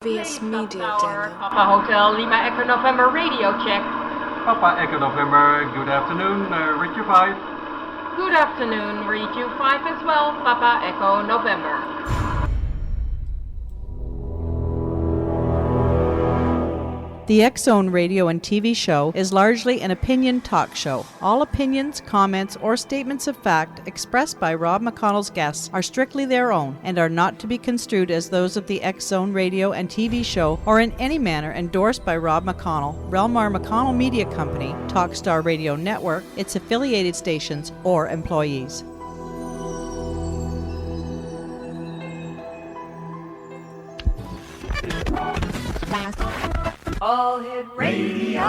VS Media Tower, Demo. Papa Hotel, Lima Echo November radio check. Papa Echo November, good afternoon, read you 5. Good afternoon, read you 5 as well, Papa Echo November. The X-Zone radio and TV show is largely an opinion talk show. All opinions, comments, or statements of fact expressed by Rob McConnell's guests are strictly their own and are not to be construed as those of the X-Zone radio and TV show or in any manner endorsed by Rob McConnell, Relmar McConnell Media Company, Talkstar Radio Network, its affiliated stations, or employees. All Hit Radio.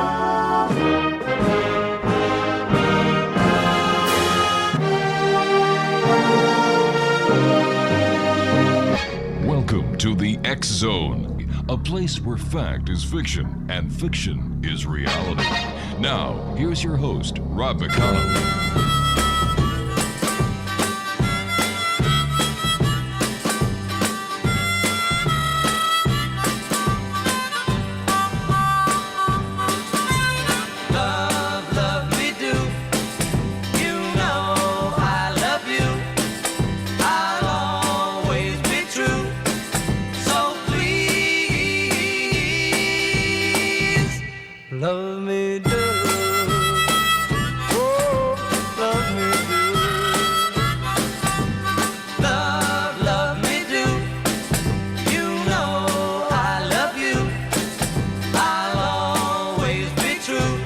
Welcome to the X Zone, a place where fact is fiction and fiction is reality. Now, here's your host, Rob McConnell. Love me do, oh, love me do. Love me do. You know I love you. I'll always be true.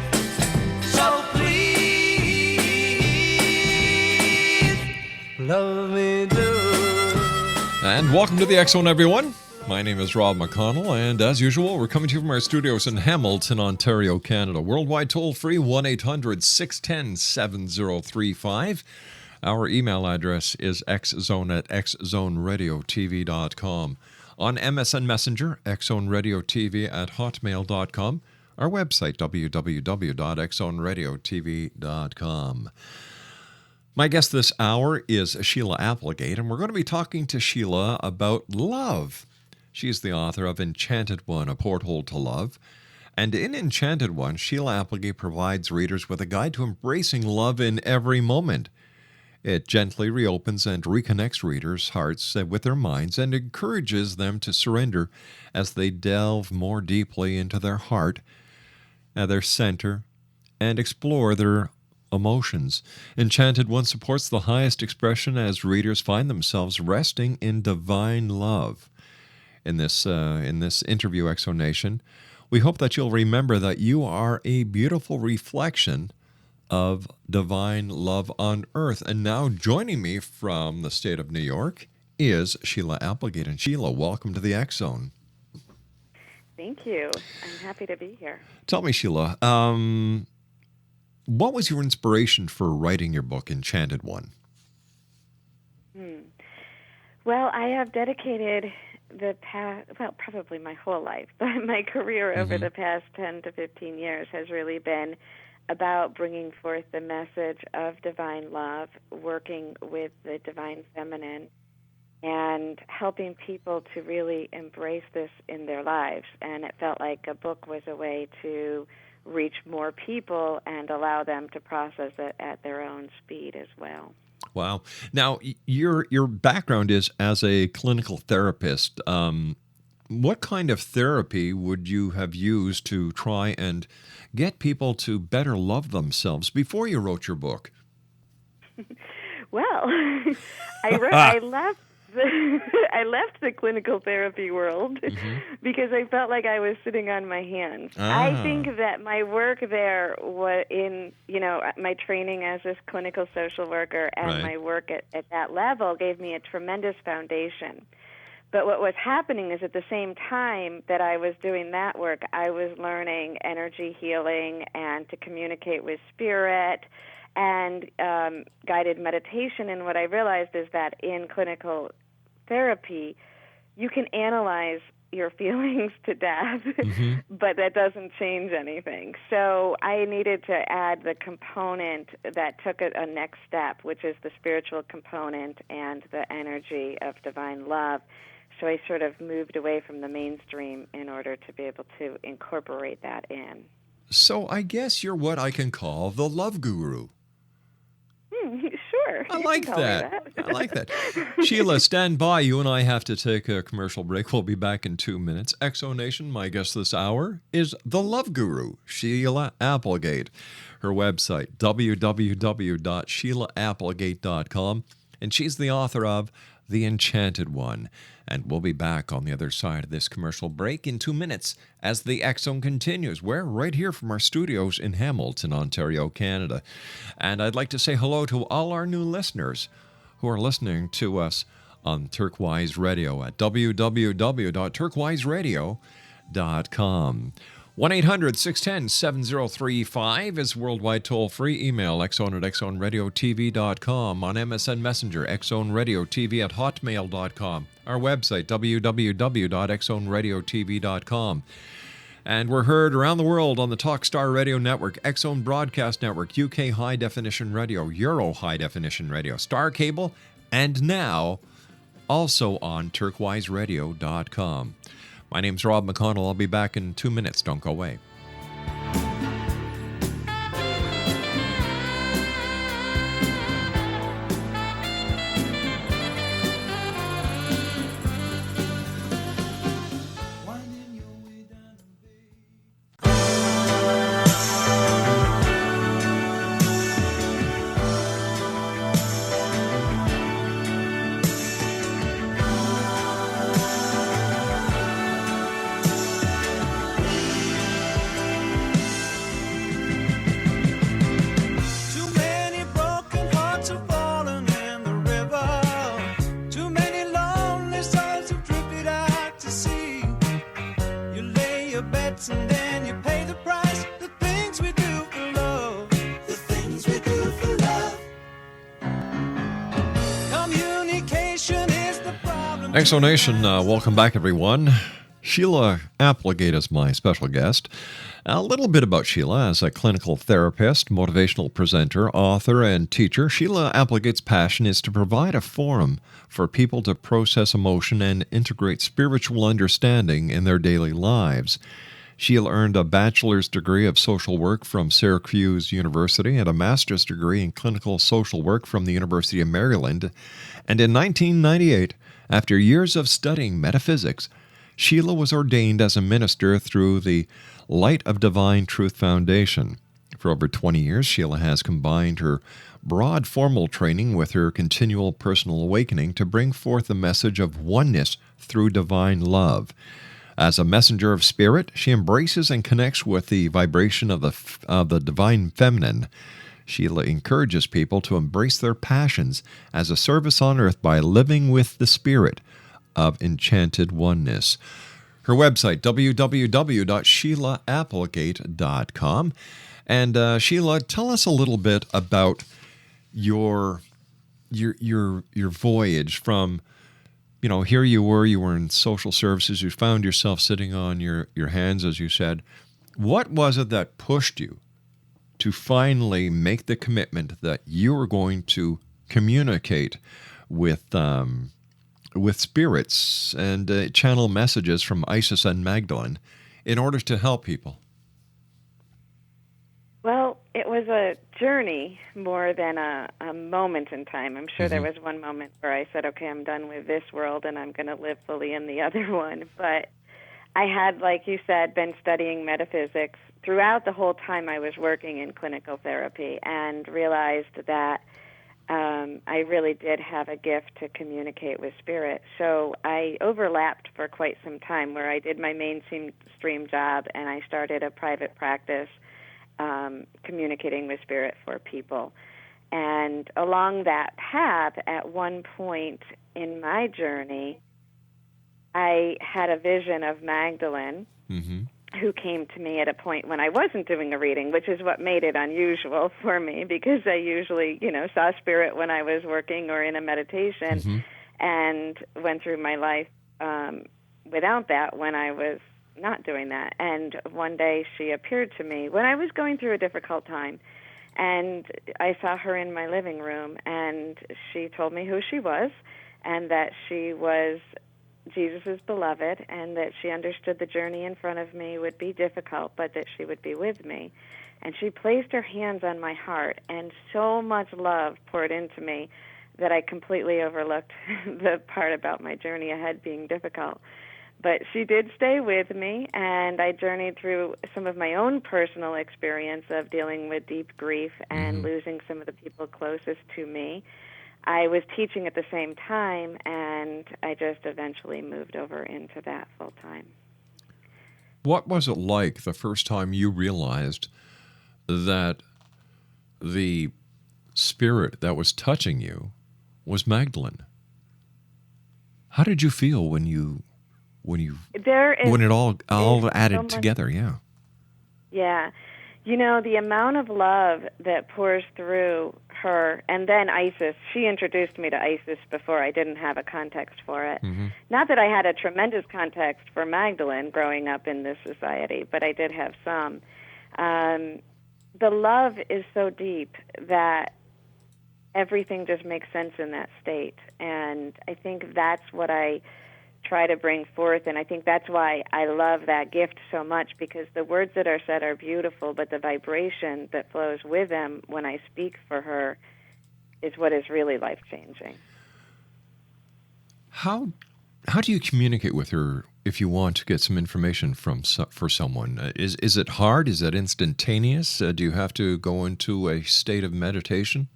So please, love me do. And welcome to the X-Zone, everyone. My name is Rob McConnell, and as usual, we're coming to you from our studios in Hamilton, Ontario, Canada. Worldwide toll-free, 1-800-610-7035. Our email address is xzone@xzoneradiotv.com. On MSN Messenger, xzoneradiotv@hotmail.com. Our website, www.xzoneradiotv.com. My guest this hour is SHEILA Applegate, and we're going to be talking to SHEILA about love. She's the author of Enchanted, A Porthole to Love. And in Enchanted, SHEILA Applegate provides readers with a guide to embracing love in every moment. It gently reopens and reconnects readers' hearts with their minds and encourages them to surrender as they delve more deeply into their heart, their center, and explore their emotions. Enchanted supports the highest expression as readers find themselves resting in divine love. In this interview, Exonation, we hope that you'll remember that you are a beautiful reflection of divine love on earth. And now joining me from the state of New York is SHEILA Applegate. And SHEILA, welcome to the X-Zone. Thank you. I'm happy to be here. Tell me, SHEILA, what was your inspiration for writing your book, Enchanted One? Well, I have dedicated probably my whole life, but my career over the past 10 to 15 years has really been about bringing forth the message of divine love, working with the divine feminine, and helping people to really embrace this in their lives. And it felt like a book was a way to reach more people and allow them to process it at their own speed as well. Wow. Now, your background is as a clinical therapist. What kind of therapy would you have used to try and get people to better love themselves before you wrote your book? Well, I left the clinical therapy world because I felt like I was sitting on my hands. I think that my work there was my training as this clinical social worker and my work at that level gave me a tremendous foundation. But what was happening is at the same time that I was doing that work, I was learning energy healing and to communicate with spirit and guided meditation. And what I realized is that in clinical therapy, you can analyze your feelings to death, but that doesn't change anything. So I needed to add the component that took it a next step, which is the spiritual component and the energy of divine love. So I sort of moved away from the mainstream in order to be able to incorporate that in. So I guess you're what I can call the love guru. Sure. I You like can call me that. I like that. Sheila, stand by. You and I have to take a commercial break. We'll be back in 2 minutes. Exonation, my guest this hour, is the love guru, Sheila Applegate. Her website, www.SheilaApplegate.com. And she's the author of The Enchanted One. And we'll be back on the other side of this commercial break in 2 minutes as the X Zone continues. We're right here from our studios in Hamilton, Ontario, Canada. And I'd like to say hello to all our new listeners who are listening to us on Turquoise Radio at www.turquoiseradio.com. 1-800-610-7035 is worldwide toll-free. Email xzone@xzoneradiotv.com. On MSN Messenger, xzoneradiotv@hotmail.com. Our website, www.xzoneradiotv.com. And we're heard around the world on the Talkstar Radio Network, X Zone Broadcast Network, UK High Definition Radio, Euro High Definition Radio, Star Cable, and now also on turquoiseradio.com. My name's Rob McConnell. I'll be back in 2 minutes. Don't go away. Too many broken hearts have fallen in the river. Too many lonely souls have drifted out to sea. You lay your bets and then you pay the price. The things we do for love. The things we do for love. Communication is the problem. Exonation, welcome back, everyone. Sheila Applegate is my special guest. A little bit about Sheila. As a clinical therapist, motivational presenter, author, and teacher, Sheila Applegate's passion is to provide a forum for people to process emotion and integrate spiritual understanding in their daily lives. Sheila earned a bachelor's degree of social work from Syracuse University and a master's degree in clinical social work from the University of Maryland. And in 1998, after years of studying metaphysics, Sheila was ordained as a minister through the Light of Divine Truth Foundation. For over 20 years, Sheila has combined her broad formal training with her continual personal awakening to bring forth the message of oneness through divine love. As a messenger of spirit, she embraces and connects with the vibration of the divine feminine. Sheila encourages people to embrace their passions as a service on earth by living with the spirit of enchanted oneness. Her website, www.SheilaApplegate.com. And Sheila, tell us a little bit about your voyage from, here you were in social services, you found yourself sitting on your hands, as you said. What was it that pushed you to finally make the commitment that you were going to communicate with spirits and channel messages from Isis and Magdalene in order to help people? Well, it was a journey more than a moment in time. I'm sure there was one moment where I said, okay, I'm done with this world and I'm going to live fully in the other one. But I had, like you said, been studying metaphysics throughout the whole time I was working in clinical therapy and realized that I really did have a gift to communicate with spirit. So I overlapped for quite some time where I did my mainstream job and I started a private practice communicating with spirit for people. And along that path, at one point in my journey, I had a vision of Magdalene, who came to me at a point when I wasn't doing a reading, which is what made it unusual for me, because I usually, saw spirit when I was working or in a meditation, and went through my life without that when I was not doing that. And one day she appeared to me when I was going through a difficult time, and I saw her in my living room, and she told me who she was, and that she was Jesus' beloved, and that she understood the journey in front of me would be difficult, but that she would be with me. And she placed her hands on my heart, and so much love poured into me that I completely overlooked the part about my journey ahead being difficult. But she did stay with me, and I journeyed through some of my own personal experience of dealing with deep grief and losing some of the people closest to me. I was teaching at the same time, and I just eventually moved over into that full time. What was it like the first time you realized that the spirit that was touching you was Magdalene? How did you feel when it all added together? Yeah. Yeah. You know, the amount of love that pours through her, and then Isis, she introduced me to Isis before I didn't have a context for it. Not that I had a tremendous context for Magdalene growing up in this society, but I did have some. The love is so deep that everything just makes sense in that state. And I think that's what I try to bring forth, and I think that's why I love that gift so much, because the words that are said are beautiful, but the vibration that flows with them when I speak for her is what is really life-changing. How do you communicate with her if you want to get some information for someone? Is it hard? Is it instantaneous? Do you have to go into a state of meditation?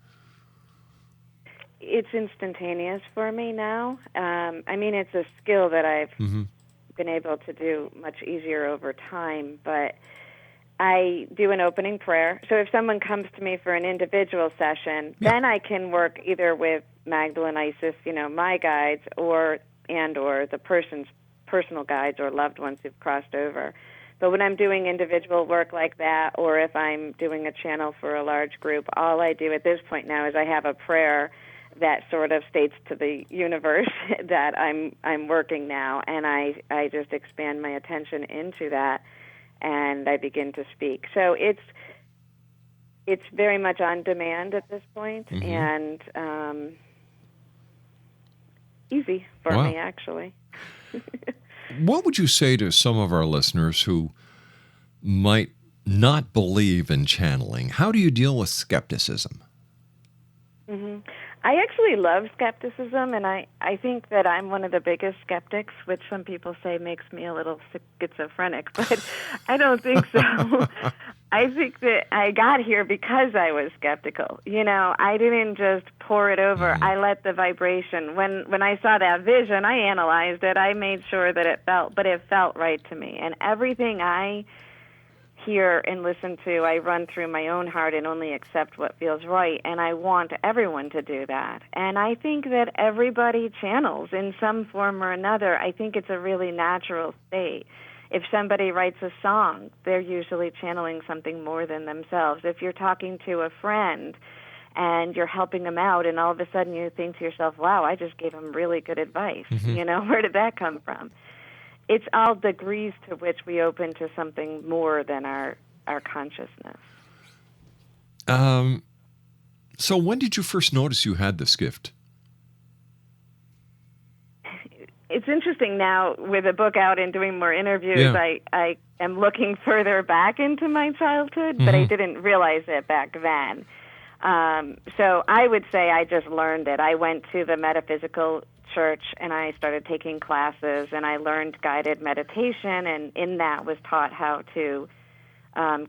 It's instantaneous for me now. I mean, it's a skill that I've been able to do much easier over time, but I do an opening prayer. So if someone comes to me for an individual session, then I can work either with Magdalene, Isis, my guides, or the person's personal guides or loved ones who've crossed over. But when I'm doing individual work like that, or if I'm doing a channel for a large group, all I do at this point now is I have a prayer that sort of states to the universe that I'm working now, and I just expand my attention into that, and I begin to speak. So it's very much on demand at this point, and easy for me, actually. What would you say to some of our listeners who might not believe in channeling? How do you deal with skepticism? I actually love skepticism, and I think that I'm one of the biggest skeptics, which some people say makes me a little schizophrenic, but I don't think so. I think that I got here because I was skeptical. I didn't just pour it over. I let the vibration. When I saw that vision, I analyzed it. I made sure that it felt right to me. And everything I hear and listen to, I run through my own heart and only accept what feels right, and I want everyone to do that. And I think that everybody channels in some form or another. I think it's a really natural state. If somebody writes a song, they're usually channeling something more than themselves. If you're talking to a friend and you're helping them out, and all of a sudden you think to yourself, wow, I just gave them really good advice. Where did that come from? It's all degrees to which we open to something more than our consciousness. So when did you first notice you had this gift? It's interesting now with the book out and doing more interviews, I am looking further back into my childhood, but I didn't realize it back then. So I would say I just learned it. I went to the metaphysical church and I started taking classes, and I learned guided meditation, and in that was taught how to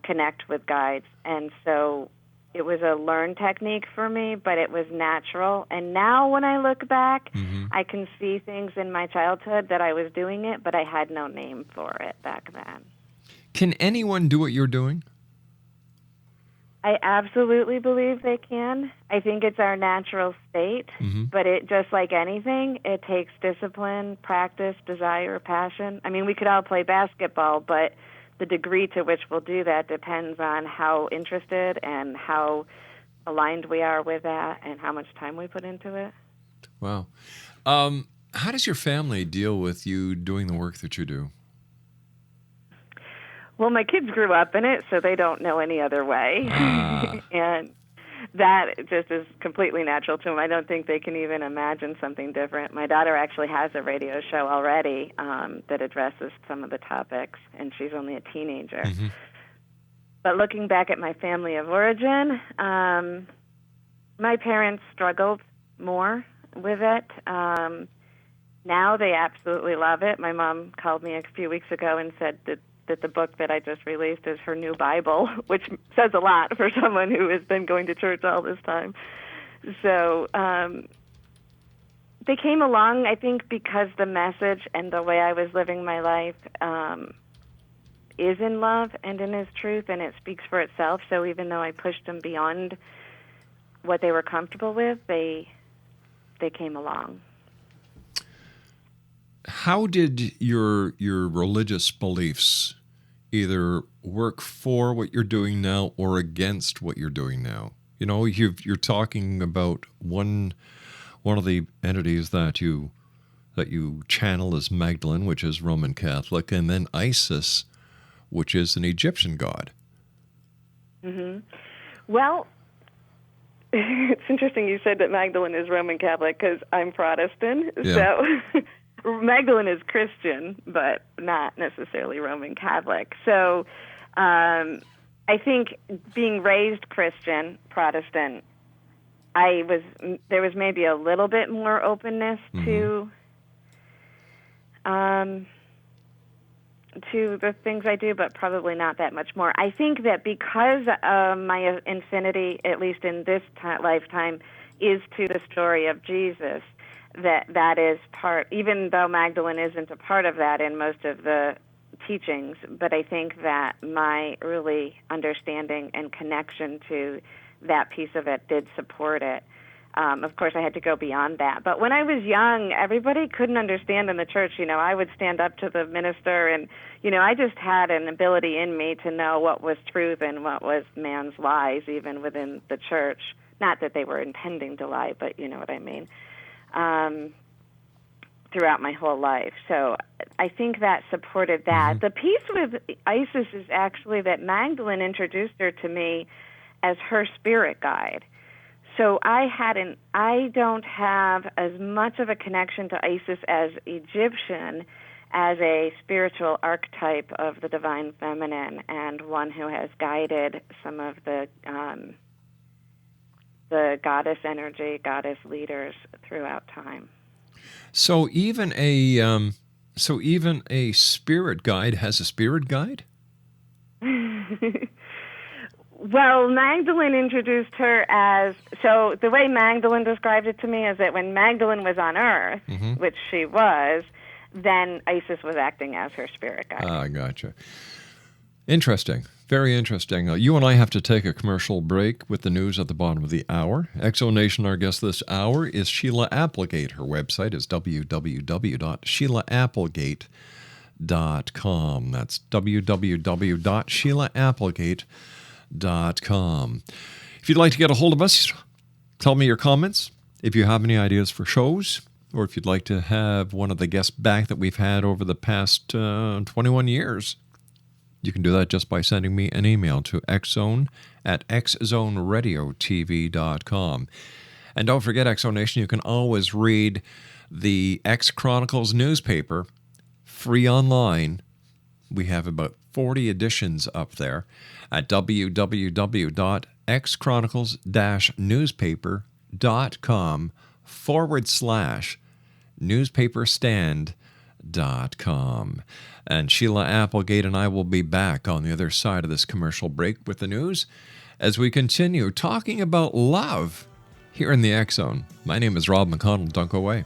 connect with guides. And so it was a learned technique for me, but it was natural. And now when I look back, I can see things in my childhood that I was doing it, but I had no name for it back then. Can anyone do what you're doing? I absolutely believe they can. I think it's our natural state, but it just like anything, it takes discipline, practice, desire, passion. I mean, we could all play basketball, but the degree to which we'll do that depends on how interested and how aligned we are with that and how much time we put into it. Wow. How does your family deal with you doing the work that you do? Well, my kids grew up in it, so they don't know any other way. And that just is completely natural to them. I don't think they can even imagine something different. My daughter actually has a radio show already that addresses some of the topics, and she's only a teenager. Mm-hmm. But looking back at my family of origin, my parents struggled more with it. Now they absolutely love it. My mom called me a few weeks ago and said that the book that I just released is her new Bible, which says a lot for someone who has been going to church all this time. So they came along, I think, because the message and the way I was living my life is in love and in His truth, and it speaks for itself. So even though I pushed them beyond what they were comfortable with, they came along. How did your religious beliefs either work for what you're doing now or against what you're doing now? You know, you're talking about one of the entities that you channel is Magdalene, which is Roman Catholic, and then Isis, which is an Egyptian god. Mm-hmm. Well, it's interesting you said that Magdalene is Roman Catholic because I'm Protestant. Yeah. So Magdalene is Christian, but not necessarily Roman Catholic. So I think being raised Christian, Protestant, there was maybe a little bit more openness to the things I do, but probably not that much more. I think that because my infinity, at least in this lifetime, is to the story of Jesus, that is part, even though Magdalene isn't a part of that in most of the teachings, but I think that my early understanding and connection to that piece of it did support it. Of course, I had to go beyond that. But when I was young, everybody couldn't understand in the church. You know, I would stand up to the minister, and, you know, I just had an ability in me to know what was truth and what was man's lies, even within the church. Not that they were intending to lie, but you know what I mean. Throughout my whole life. So I think that supported that. The piece with Isis is actually that Magdalene introduced her to me as her spirit guide. So I don't have as much of a connection to Isis as Egyptian as a spiritual archetype of the divine feminine and one who has guided some of the goddess energy, goddess leaders throughout time. So even a spirit guide has a spirit guide? Well, Magdalene introduced her as, so the way Magdalene described it to me is that when Magdalene was on Earth, which she was, then Isis was acting as her spirit guide. Ah, gotcha. Interesting. Very interesting. You and I have to take a commercial break with the news at the bottom of the hour. Exonation, our guest this hour, is SHEILA Applegate. Her website is www.SHEILAApplegate.com. That's www.SHEILAApplegate.com. If you'd like to get a hold of us, tell me your comments. If you have any ideas for shows, or if you'd like to have one of the guests back that we've had over the past 21 years, you can do that just by sending me an email to xzone@xzoneradiotv.com. And don't forget, Exonation, you can always read the X Chronicles newspaper free online. We have about 40 editions up there at www.xchronicles-newspaper.com/newspaperstand.com. And SHEILA Applegate and I will be back on the other side of this commercial break with the news as we continue talking about love here in the X Zone. My name is Rob McConnell. Don't go away.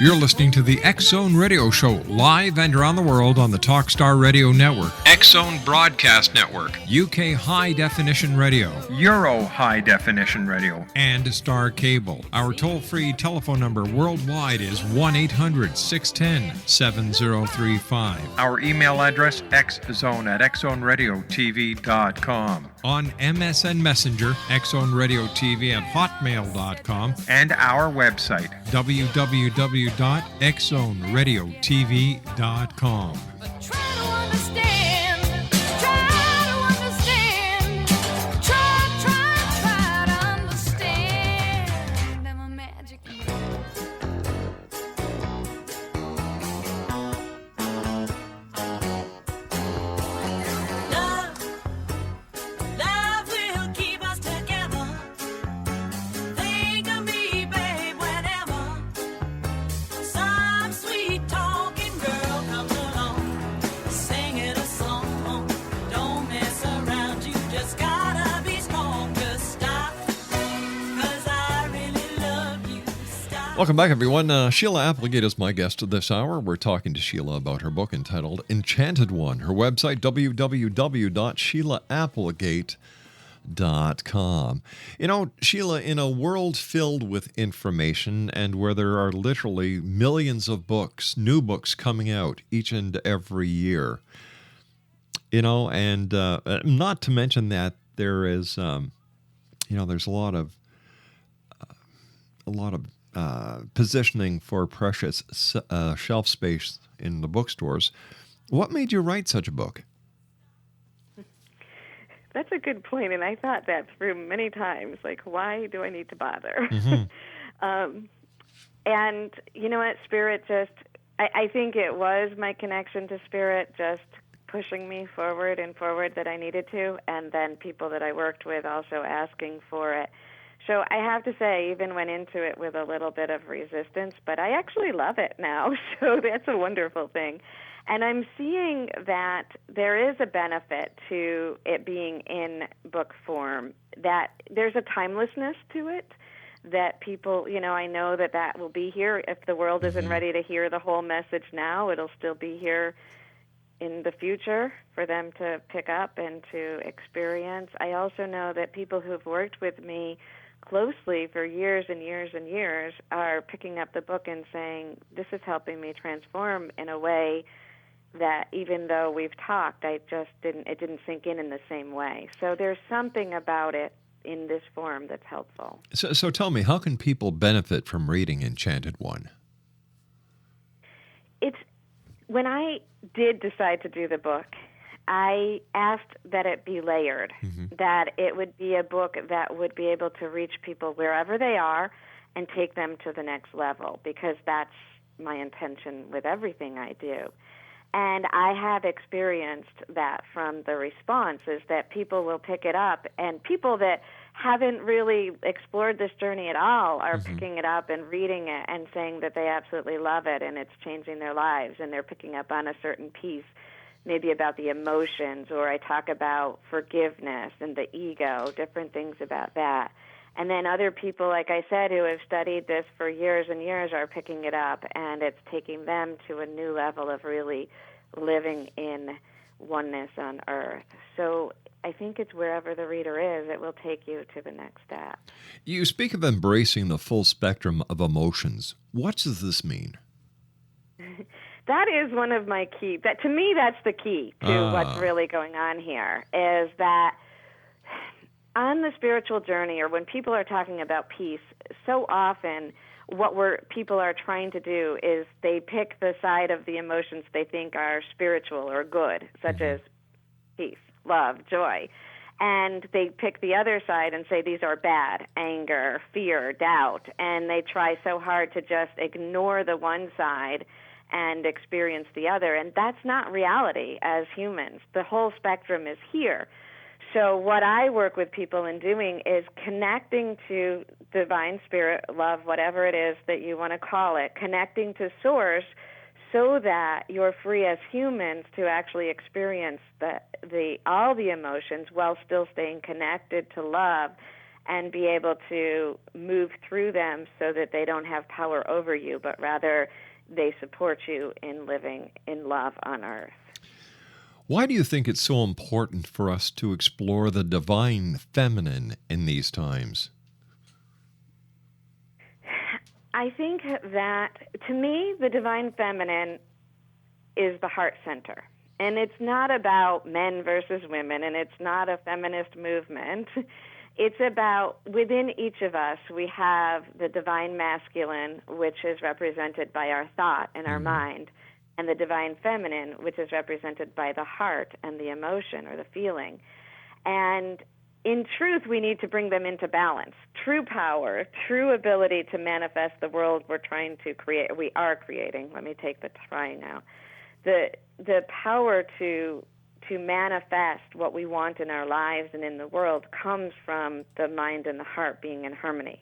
You're listening to the X Zone Radio Show, live and around the world on the Talkstar Radio Network, X Zone Broadcast Network, UK High Definition Radio, Euro High Definition Radio, and Star Cable. Our toll-free telephone number worldwide is 1-800-610-7035. Our email address, xzone@xzoneradiotv.com. On MSN Messenger, xzoneradiotv@hotmail.com, And our website, www.xzoneradiotv.com. Try to understand, try to understand, try to understand. I'm a magic Love will keep us together. Think of me, babe, whenever some sweet talking girl comes along, singing a song. Don't mess around, you just gotta be strong. Just stop, 'cause I really love you. Stop. Welcome back, everyone. Sheila Applegate is my guest this hour. We're talking to Sheila about her book entitled Enchanted One. Her website, www.sheilaapplegate.com. You know, Sheila, in a world filled with information and where there are literally millions of books, new books coming out each and every year, you know, and not to mention that there is, there's a lot of positioning for precious shelf space in the bookstores. What made you write such a book? That's a good point, and I thought that through many times. Like, why do I need to bother? And you know what, Spirit I think it was my connection to Spirit just pushing me forward and forward that I needed to, and then people that I worked with also asking for it. So I have to say, even went into it with a little bit of resistance, but I actually love it now, so that's a wonderful thing. And I'm seeing that there is a benefit to it being in book form, that there's a timelessness to it, that people, I know that will be here. If the world isn't ready to hear the whole message now, it'll still be here in the future for them to pick up and to experience. I also know that people who've worked with me closely for years and years and years are picking up the book and saying, this is helping me transform in a way that even though we've talked, it didn't sink in the same way. So there's something about it in this form that's helpful. So tell me, how can people benefit from reading Enchanted One? When I did decide to do the book, I asked that it be layered, that it would be a book that would be able to reach people wherever they are and take them to the next level, because that's my intention with everything I do. And I have experienced that from the responses, that people will pick it up, and people that haven't really explored this journey at all are picking it up and reading it and saying that they absolutely love it and it's changing their lives, and they're picking up on a certain piece, maybe about the emotions, or I talk about forgiveness and the ego, different things about that. And then other people, like I said, who have studied this for years and years are picking it up, and it's taking them to a new level of really living in oneness on earth. So I think it's wherever the reader is, it will take you to the next step. You speak of embracing the full spectrum of emotions. What does this mean? That is one of my key. To me, that's the key to what's really going on here, is that on the spiritual journey, or when people are talking about peace, so often what people are trying to do is they pick the side of the emotions they think are spiritual or good, such as peace, love, joy. And they pick the other side and say these are bad, anger, fear, doubt. And they try so hard to just ignore the one side and experience the other. And that's not reality as humans. The whole spectrum is here. So what I work with people in doing is connecting to divine spirit, love, whatever it is that you want to call it, connecting to source, so that you're free as humans to actually experience all the emotions while still staying connected to love and be able to move through them so that they don't have power over you, but rather they support you in living in love on earth. Why do you think it's so important for us to explore the divine feminine in these times? I think that, to me, the divine feminine is the heart center. And it's not about men versus women, and it's not a feminist movement. It's about, within each of us, we have the divine masculine, which is represented by our thought and our mind, and the divine feminine, which is represented by the heart and the emotion or the feeling. And in truth, we need to bring them into balance. True power, true ability to manifest the world we're trying to create, we are creating. Let me take the trying now. The power to manifest what we want in our lives and in the world comes from the mind and the heart being in harmony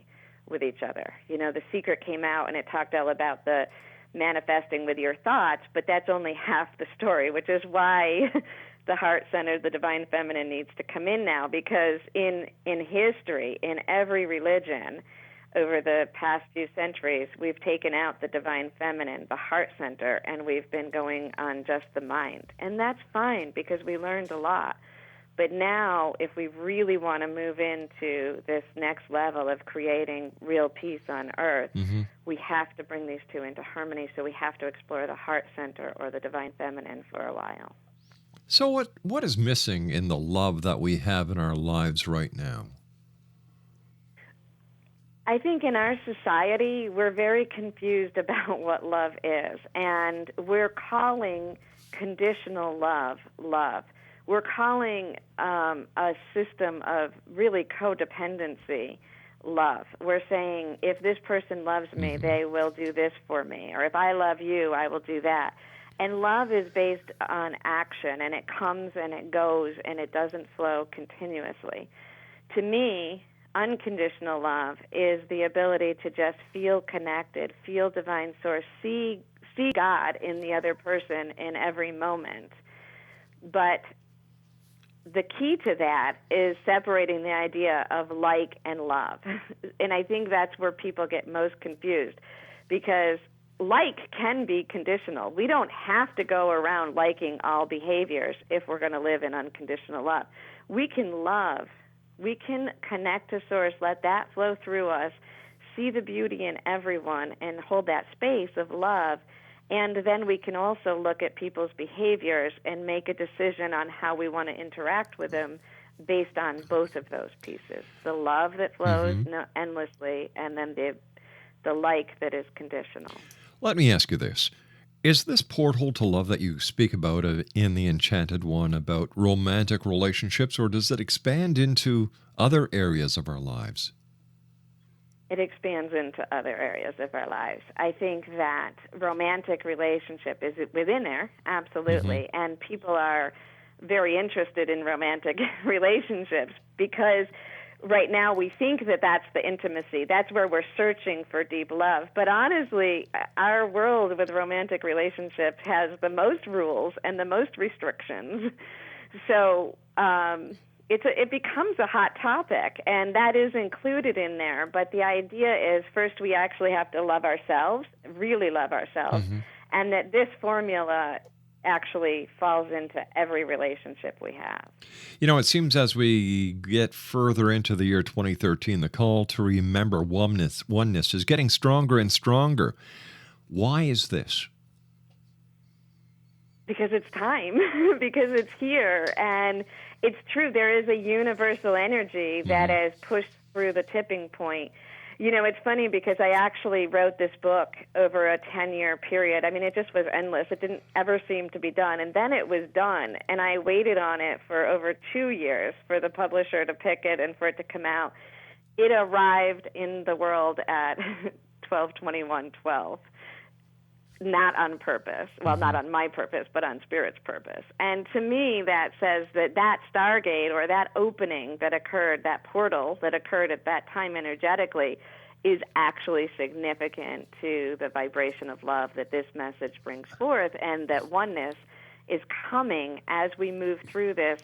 with each other. You know, The Secret came out and it talked all about the manifesting with your thoughts, but that's only half the story, which is why the heart center, the divine feminine, needs to come in now, because in history, in every religion over the past few centuries, we've taken out the divine feminine, the heart center, and we've been going on just the mind. And that's fine, because we learned a lot. But now, if we really want to move into this next level of creating real peace on earth, we have to bring these two into harmony, so we have to explore the heart center or the divine feminine for a while. So what is missing in the love that we have in our lives right now? I think in our society, we're very confused about what love is, and we're calling conditional love, love. We're calling a system of really codependency love. We're saying, if this person loves me, they will do this for me, or if I love you, I will do that. And love is based on action, and it comes and it goes, and it doesn't flow continuously. To me, unconditional love is the ability to just feel connected, feel divine source, see God in the other person in every moment. But the key to that is separating the idea of like and love. And I think that's where people get most confused, because like can be conditional. We don't have to go around liking all behaviors if we're going to live in unconditional love. We can love. We can connect to Source, let that flow through us, see the beauty in everyone, and hold that space of love. And then we can also look at people's behaviors and make a decision on how we want to interact with them based on both of those pieces. The love that flows endlessly, and then the like that is conditional. Let me ask you this. Is this portal to love that you speak about in the Enchanted one about romantic relationships, or does it expand into other areas of our lives? It expands into other areas of our lives. I think that romantic relationship is within there, absolutely, and people are very interested in romantic relationships because right now we think that that's the intimacy. That's where we're searching for deep love. But honestly, our world with romantic relationships has the most rules and the most restrictions. So it becomes a hot topic, and that is included in there. But the idea is, first, we actually have to love ourselves, really love ourselves, and that this formula actually falls into every relationship we have. You know, it seems as we get further into the year 2013, the call to remember oneness is getting stronger and stronger. Why is this? Because it's time, because it's here, and it's true, there is a universal energy that has pushed through the tipping point. You know, it's funny because I actually wrote this book over a 10-year period. I mean, it just was endless. It didn't ever seem to be done. And then it was done, and I waited on it for over 2 years for the publisher to pick it and for it to come out. It arrived in the world at 12/21/12. Not on purpose. Well, not on my purpose, but on Spirit's purpose. And to me, that says that that stargate or that opening that occurred, that portal that occurred at that time energetically, is actually significant to the vibration of love that this message brings forth, and that oneness is coming as we move through this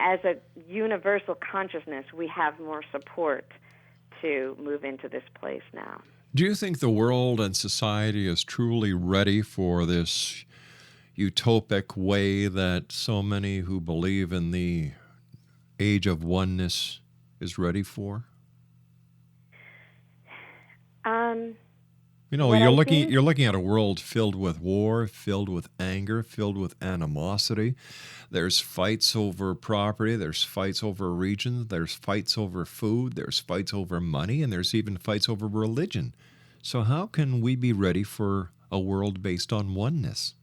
as a universal consciousness, we have more support to move into this place now. Do you think the world and society is truly ready for this utopic way that so many who believe in the age of oneness is ready for? You know, you're looking at a world filled with war, filled with anger, filled with animosity. There's fights over property, there's fights over regions, there's fights over food, there's fights over money, and there's even fights over religion. So how can we be ready for a world based on oneness?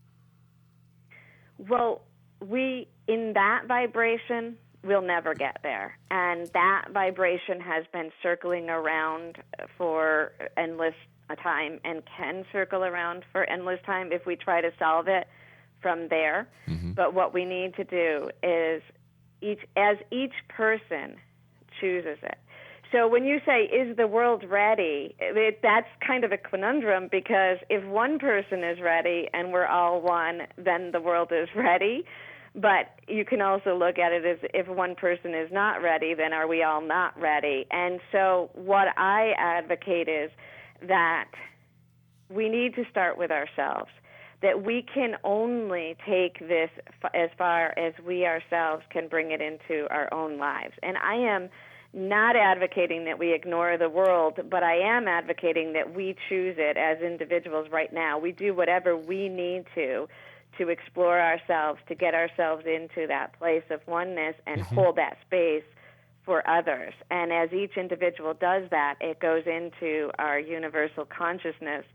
Well, in that vibration, we'll never get there. And that vibration has been circling around for endless time and can circle around for endless time if we try to solve it from there. Mm-hmm. But what we need to do is each person chooses it. So when you say, is the world ready, that's kind of a conundrum, because if one person is ready and we're all one, then the world is ready. But you can also look at it as if one person is not ready, then are we all not ready? And so what I advocate is that we need to start with ourselves, that we can only take this as far as we ourselves can bring it into our own lives. And I am not advocating that we ignore the world, but I am advocating that we choose it as individuals right now. We do whatever we need to explore ourselves, to get ourselves into that place of oneness and hold that space for others. And as each individual does that, it goes into our universal consciousness,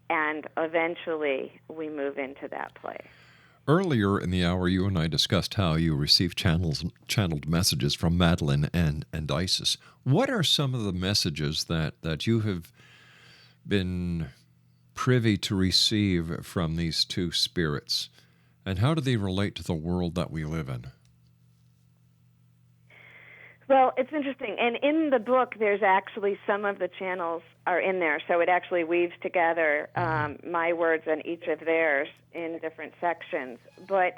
and eventually we move into that place. Earlier in the hour, you and I discussed how you received channeled messages from Madeline and Isis. What are some of the messages that you have been privy to receive from these two spirits, and how do they relate to the world that we live in? Well, it's interesting. And in the book, there's actually some of the channels are in there. So it actually weaves together my words and each of theirs in different sections. But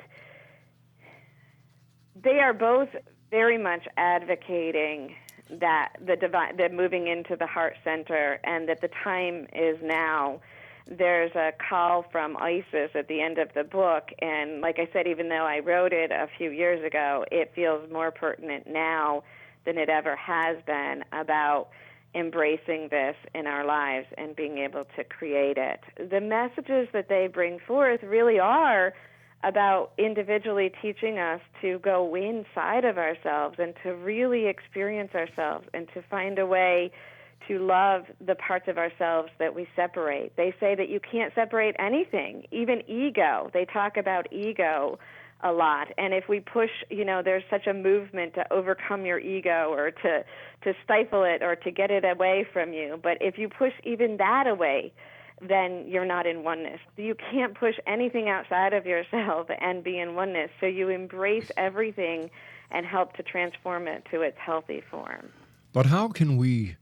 they are both very much advocating that that moving into the heart center, and that the time is now. There's a call from Isis at the end of the book, and like I said, even though I wrote it a few years ago, it feels more pertinent now than it ever has been, about embracing this in our lives and being able to create it. The messages that they bring forth really are about individually teaching us to go inside of ourselves and to really experience ourselves and to find a way to love the parts of ourselves that we separate. They say that you can't separate anything, even ego. They talk about ego a lot. And if we push, there's such a movement to overcome your ego or to stifle it or to get it away from you. But if you push even that away, then you're not in oneness. You can't push anything outside of yourself and be in oneness. So you embrace everything and help to transform it to its healthy form. But how can we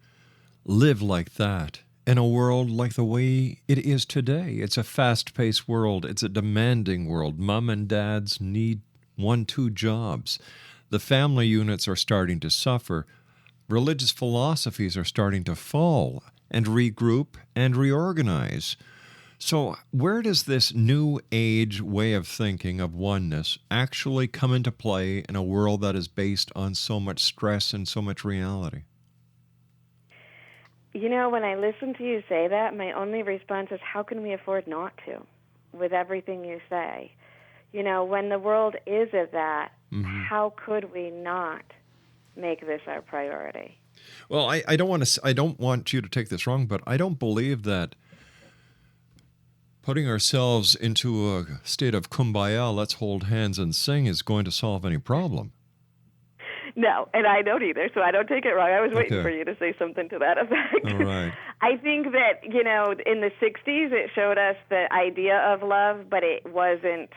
live like that in a world like the way it is today? It's a fast-paced world. It's a demanding world. Mom and dads need 1-2 jobs. The family units are starting to suffer. Religious philosophies are starting to fall and regroup and reorganize. So where does this new age way of thinking of oneness actually come into play in a world that is based on so much stress and so much reality? When I listen to you say that, my only response is, how can we afford not to, with everything you say? When the world is at that, how could we not make this our priority? Well, I don't want you to take this wrong, but I don't believe that putting ourselves into a state of kumbaya, let's hold hands and sing, is going to solve any problem. No, and I don't either, so I don't take it wrong. I was waiting for you to say something to that effect. All right. I think that, in the 60s it showed us the idea of love, but it wasn't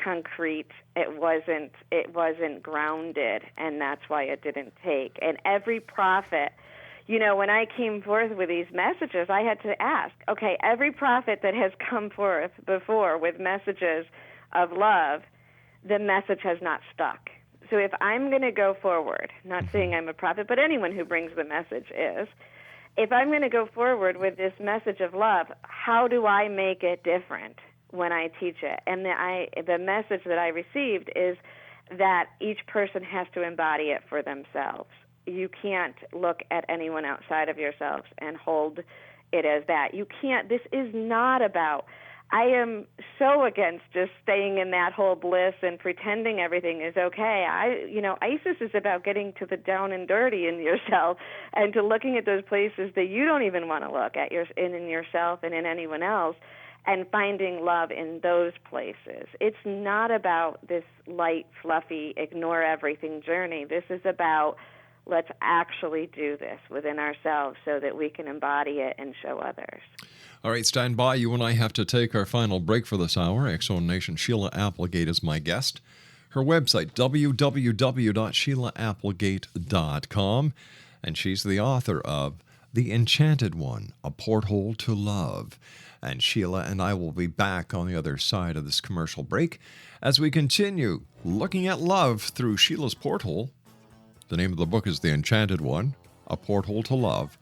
concrete. It wasn't grounded, and that's why it didn't take. And every prophet, when I came forth with these messages, I had to ask, okay, every prophet that has come forth before with messages of love, the message has not stuck. So if I'm going to go forward, not saying I'm a prophet, but anyone who brings the message is, if I'm going to go forward with this message of love, how do I make it different when I teach it? And the message that I received is that each person has to embody it for themselves. You can't look at anyone outside of yourselves and hold it as that. You can't. This is not about. I am so against just staying in that whole bliss and pretending everything is okay. ISIS is about getting to the down and dirty in yourself and to looking at those places that you don't even want to look at in yourself and in anyone else, and finding love in those places. It's not about this light, fluffy, ignore everything journey. This is about let's actually do this within ourselves so that we can embody it and show others. All right, stand by. You and I have to take our final break for this hour. X-Zone Nation, SHEILA Applegate is my guest. Her website, www.SHEILAApplegate.com, and she's the author of The Enchanted One, A Porthole to Love. And SHEILA and I will be back on the other side of this commercial break as we continue looking at love through SHEILA's porthole. The name of the book is The Enchanted One, A Porthole to Love.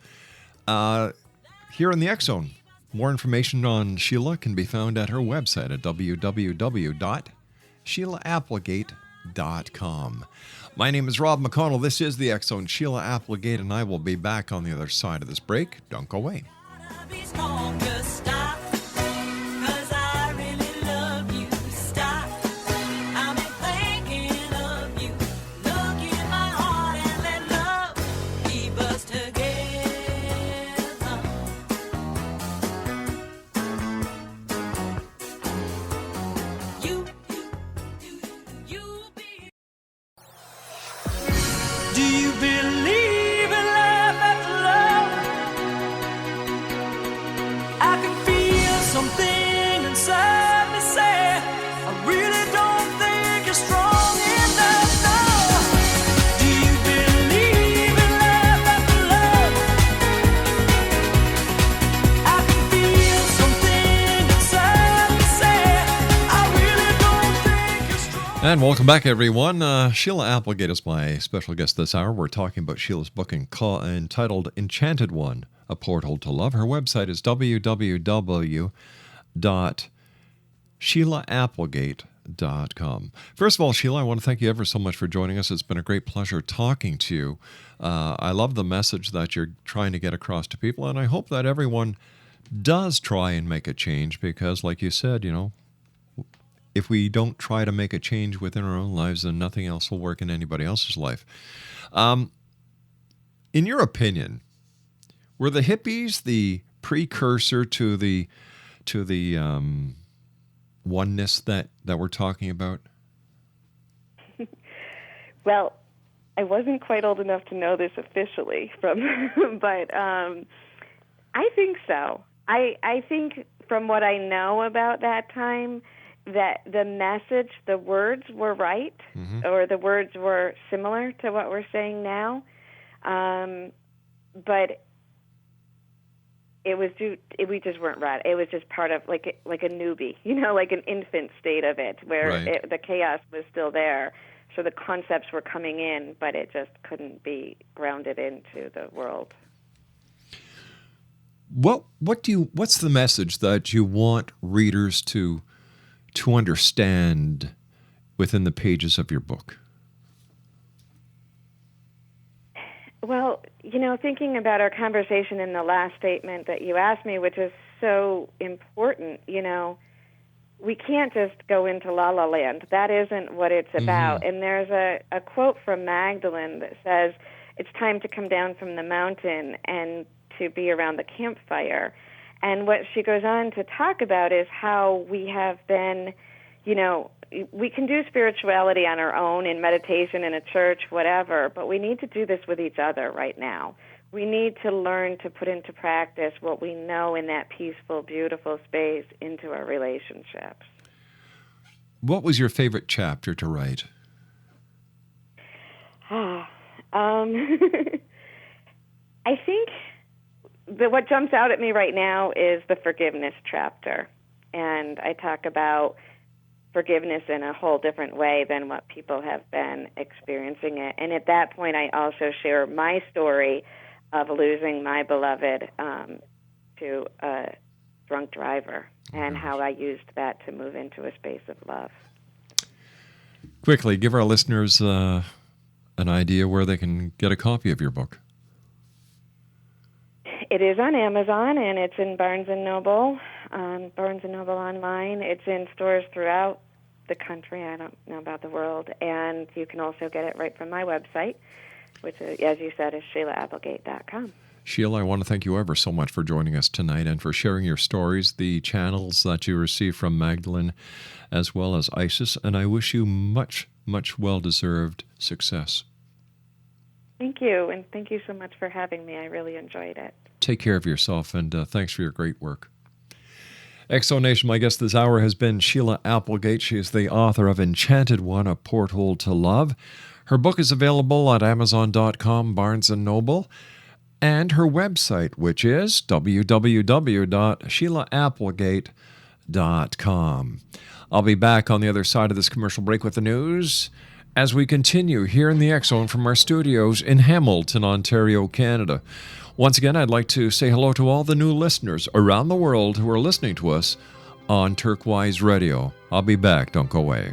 Here in the X-Zone. More information on SHEILA can be found at her website at www.SHEILAApplegate.com. My name is Rob McConnell. This is the X-Zone, SHEILA Applegate, and I will be back on the other side of this break. Don't go away. Be strong, just stop, 'cause I really love you. Stop, I've been thinking of you. Look in my heart and let love keep us together. Do you believe in life after love? I can feel something inside me say, I really don't think you're strong enough, no. Do you believe in life after love? I can feel something inside me say, I really don't think you're strong. And welcome back, everyone. SHEILA Applegate is my special guest this hour. We're talking about SHEILA's book entitled Enchanted One, A Porthole to Love. Her website is www.SHEILAApplegate.com. First of all, SHEILA, I want to thank you ever so much for joining us. It's been a great pleasure talking to you. I love the message that you're trying to get across to people, and I hope that everyone does try and make a change because, like you said, if we don't try to make a change within our own lives, then nothing else will work in anybody else's life. In your opinion, were the hippies the precursor to the oneness that we're talking about? Well, I wasn't quite old enough to know this officially, but I think so. I think from what I know about that time, that the message, the words were right, or the words were similar to what we're saying now, but we just weren't right. It was just part of like a newbie, like an infant state of it, where Right. the chaos was still there. So the concepts were coming in, but it just couldn't be grounded into the world. What's the message that you want readers to understand within the pages of your book? Well, thinking about our conversation in the last statement that you asked me, which is so important, we can't just go into La La Land. That isn't what it's about. And there's a quote from Magdalene that says, it's time to come down from the mountain and to be around the campfire. And what she goes on to talk about is how we have been, we can do spirituality on our own in meditation in a church, whatever, but we need to do this with each other right now. We need to learn to put into practice what we know in that peaceful, beautiful space into our relationships. What was your favorite chapter to write? I think what jumps out at me right now is the forgiveness chapter. And I talk about forgiveness in a whole different way than what people have been experiencing it. And at that point, I also share my story of losing my beloved to a drunk driver and how I used that to move into a space of love. Quickly, give our listeners an idea where they can get a copy of your book. It is on Amazon, and it's in Barnes & Noble, Barnes & Noble online. It's in stores throughout the country. I don't know about the world. And you can also get it right from my website, which, as you said, is SHEILAApplegate.com. SHEILA, I want to thank you ever so much for joining us tonight and for sharing your stories, the channels that you received from Magdalene as well as Isis, and I wish you much, much well-deserved success. Thank you, and thank you so much for having me. I really enjoyed it. Take care of yourself, and thanks for your great work. Exo Nation, my guest this hour has been SHEILA Applegate. She is the author of Enchanted One, A Porthole to Love. Her book is available at Amazon.com, Barnes & Noble, and her website, which is www.SHEILAApplegate.com. I'll be back on the other side of this commercial break with the news as we continue here in the X-Zone from our studios in Hamilton, Ontario, Canada. Once again, I'd like to say hello to all the new listeners around the world who are listening to us on Turquoise Radio. I'll be back. Don't go away.